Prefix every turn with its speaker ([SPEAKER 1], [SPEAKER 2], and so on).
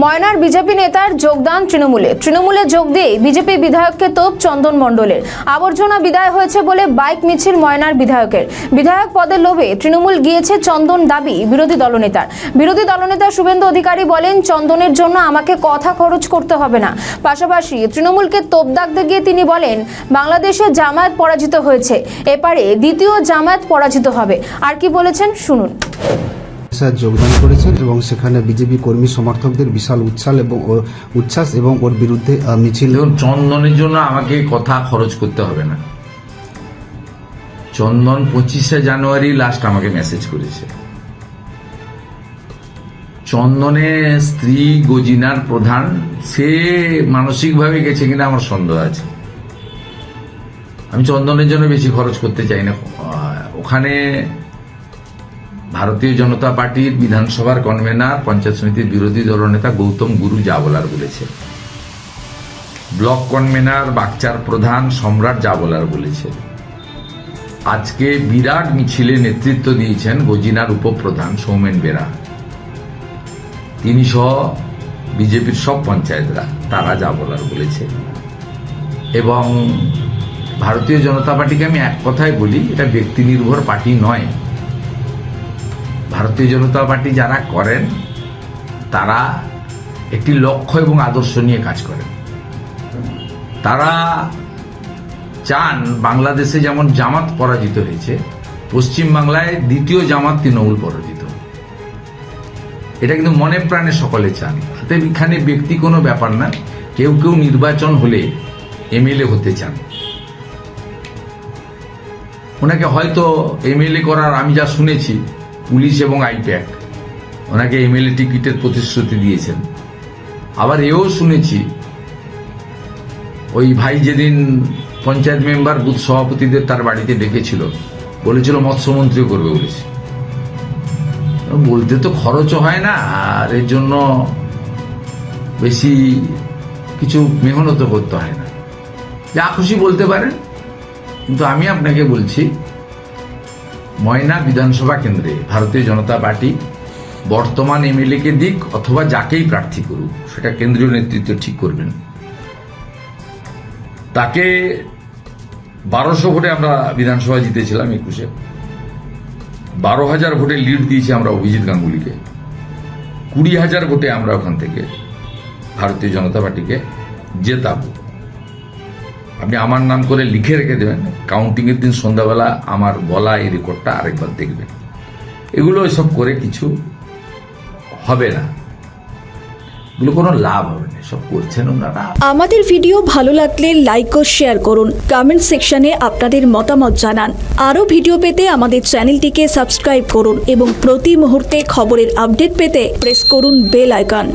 [SPEAKER 1] ময়নার বিজেপি নেতার যোগদান তৃণমূলে যোগ দিয়ে বিজেপি বিধায়ককে তোপ চন্দন মণ্ডলের। আবর্জনা বিদায় হয়েছে বলে বাইক মিছিল ময়নার বিধায়ক পদের লোভে তৃণমূল গিয়েছে চন্দন, দাবি বিরোধী দলনেতা শুভেন্দু অধিকারী বলেন, চন্দনের জন্য আমাকে কথা খরচ করতে হবে না। পাশাপাশি তৃণমূলকে তোপ দাগতে গিয়ে তিনি বলেন, বাংলাদেশে জামায়াত পরাজিত হয়েছে, এপারে দ্বিতীয় জামায়াত পরাজিত হবে। আর কি বলেছেন শুনুন।
[SPEAKER 2] যোগদান করেছেন এবং সেখানে বিজেপি কর্মী সমর্থকদের বিশাল উচ্ছ্বাস এবং ওর বিরুদ্ধে মিছিল।
[SPEAKER 3] চন্দনের জন্য আমাকে কথা খরচ করতে হবে না। চন্দন 25শে জানুয়ারি লাস্ট আমাকে মেসেজ করেছে। চন্দনের স্ত্রী গজিনার প্রধান, সে মানসিকভাবে গেছে কিনা আমার সন্দেহ আছে। আমি চন্দনের জন্য বেশি খরচ করতে চাই না। ওখানে ভারতীয় জনতা পার্টির বিধানসভার কনভেনার, পঞ্চায়েত সমিতির বিরোধী দলনেতা গৌতম গুরু যা বলার বলেছে, ব্লক কনভেনার বাগচার প্রধান সম্রাট যা বলার বলেছে। আজকে বিরাট মিছিলে নেতৃত্ব দিয়েছেন গজিনার উপপ্রধান সৌমেন বেরা, তিনি সহ বিজেপির সব পঞ্চায়েতরা, তারা যা বলার বলেছে। এবং ভারতীয় জনতা পার্টিকে আমি এক কথায় বলি, এটা ব্যক্তি নির্ভর পার্টি নয়। ভারতীয় জনতা পার্টি যারা করেন তারা একটি লক্ষ্য এবং আদর্শ নিয়ে কাজ করেন। তারা চান বাংলাদেশে যেমন জামাত পরাজিত হয়েছে, পশ্চিম বাংলায় দ্বিতীয় জামাত তৃণমূল পরাজিত। এটা কিন্তু মনে প্রাণে সকলে চান। অতএব এখানে ব্যক্তি কোনো ব্যাপার না। কেউ কেউ নির্বাচন হলে এমএলএ হতে চান। ওনাকে হয়তো এমএলএ করার, আমি যা শুনেছি, পুলিশ এবং আইপ্যাক ওনাকে এমএলএ টিকিটের প্রতিশ্রুতি দিয়েছেন। আবার এও শুনেছি ওই ভাই যেদিন পঞ্চায়েত মেম্বার, বুথ সভাপতিদের তার বাড়িতে ডেকেছিল, বলেছিল মৎস্যমন্ত্রীও করবে বলেছে। বলতে তো খরচও হয় না, আর এর জন্য বেশি কিছু মেহনতও করতে হয় না। যা খুশি বলতে পারেন। কিন্তু আমি আপনাকে বলছি, ময়না বিধানসভা কেন্দ্রে ভারতীয় জনতা পার্টি বর্তমান এমএলএ কে দিক অথবা যাকেই প্রার্থী করুক, সেটা কেন্দ্রীয় নেতৃত্ব ঠিক করবেন। তাকে 1200 ভোটে আমরা বিধানসভা জিতেছিলাম 21-এ। 12,000 ভোটে লিড দিয়েছি আমরা অভিজিৎ গাঙ্গুলিকে। 20,000 ভোটে আমরা ওখান থেকে ভারতীয় জনতা পার্টিকে জেতাবো। আপনি আমার নাম করে লিখে রেখে দেবেন, কাউন্টিং এর দিন সন্ধ্যাবেলা আমার বলা এই রেকর্ডটা আরেকবার দেখবেন। এগুলো এসব করে কিছু হবে না, এগুলো কোনো লাভ হবে না, সব করছেন ওনারা।
[SPEAKER 4] আমাদের ভিডিও ভালো লাগলে লাইক ও শেয়ার করুন, কমেন্ট সেকশনে আপনাদের মতামত জানান। আরও ভিডিও পেতে আমাদের চ্যানেলটিকে সাবস্ক্রাইব করুন এবং প্রতি মুহূর্তে খবরের আপডেট পেতে প্রেস করুন বেল আইকন।